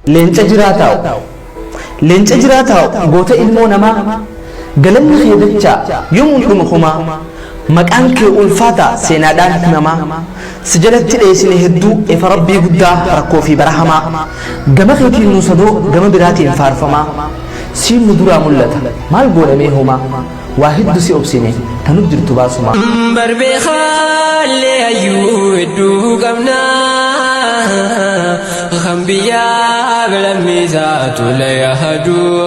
leenca jiraataa goota ilmoo namaa galanni kee dachaa yoom hunduma kumaa maqaan kee ulfaata seenaadhaan himamaa si jalatti dheessine hedduu efa rabbii guddaa rakkoo fi barahamaa gama keetiin nu sadoo gama biraatiin faarfamaa siin nu duraa mul'ata maal goonamee homaa waa hedduu si obsine tanut jirtu baasuma barbee khaalee ayyuu hedduu qabnaa khambiyaa bilammiisaatu layahaduu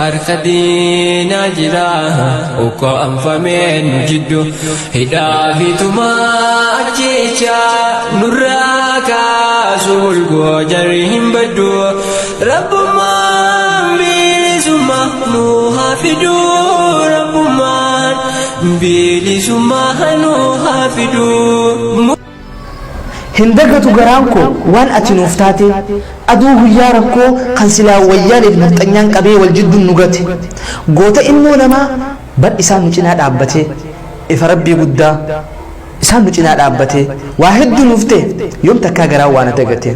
harka diinaa jira ukko anfameen jiddu hidhaa fi tumaa jecha nurraa kaasuul goojarri hin baddu rabbummaan bilisummaa nu hafiduu rabbumaan bilisummaa nu hafiduu hindagatu garaanko waan ati nuuf taate aduu guyyaa rakkoo kan silaa wayyaaleef nafxanyaan qabee wal jidduun nu gate goota ilmoo namaa bar isaan nu cinaa dhaabbate ifa rabbii guddaa isaan nu cinaa dhaabbate waa hedduu nuuf ta'e yoom takkaa garaan waan ati gate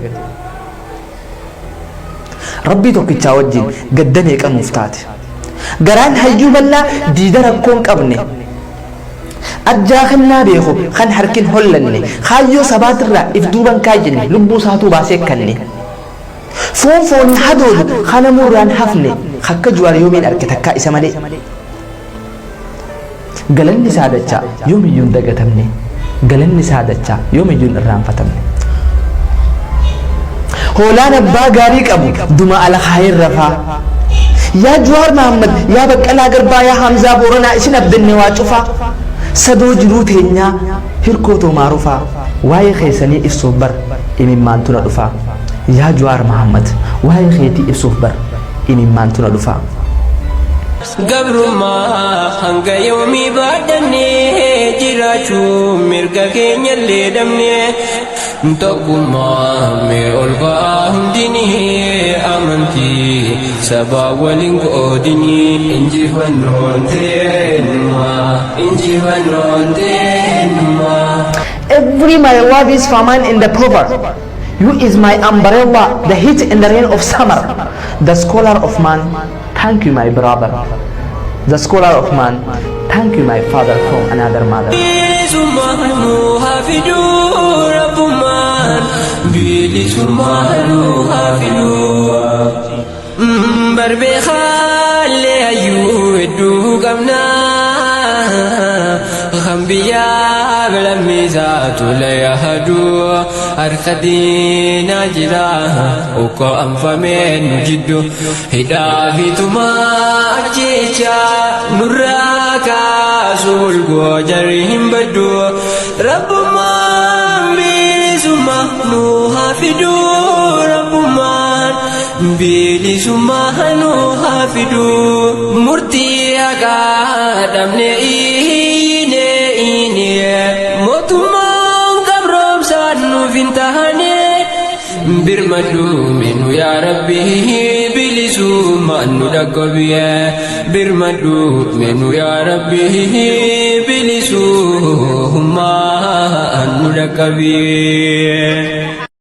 rabbii tokkichaa wajjin gadda meeqa nuuf taate garaan hayyuu bal'aa diida rakkoon qabne ajjaa kannaa beeku kan harkin hollanne kaayyoo sabaatirraa if duuban kaayinne lubbuu saatuu baasee kanne foon hadoodu kana murraan hafne akka juwaar yoomiin arge takkaa isa malee galanni saadachaa yoomiyyuun dagatamne galanni saadachaa yoomiyyuun irraanfatamne hoolaan abbaa gaarii qabu duma ala kaayir rafaa yaa juwaar mahammad yaa baqqalaa garbaa yaa hamzaa booranaa isin abdanne waa cufaa sadoo jiruu teenyaa hirkootoo maarufaa waa'ee keessanii ibsuuf bar imimmaantu na dhufaa yaa juwaar mahammad waa'ee keetii ibsuuf bar imimmaantu na dhufaa gabrummaa hanga yoomii baadhannee jiraachuu mirga keenya illee dhabnee tokkummaa mee ol ba'aa hundinii amantii sabaa waliin qoodinii injifannoon teenumaa Every my love is famine in the poor. You is my umbrella, the heat and the rain of summer. The scholar of man, thank you my brother. The scholar of man, thank you my father from another mother. barbee khaalee ayyuu hedduu qabnaa khambiyaa bilammiisaatu layahaduu harka diinaa jira ukko anfameen jiddu hidhaa fi tumaa jecha nurraa kaasuul goojarri hin baddu rabbummaan bilisummaa nu hafiduu rabbummaan bilisummaa nu hafiduu murtii haqaa dhabne iine mootummaan qabroomsaan nuuf hin tahane birmadhu minu yaa rabbi bilisummaan nu dhaqqabiye birmadhu minu yaa rabbi bilisummaan nu dhaqqabiye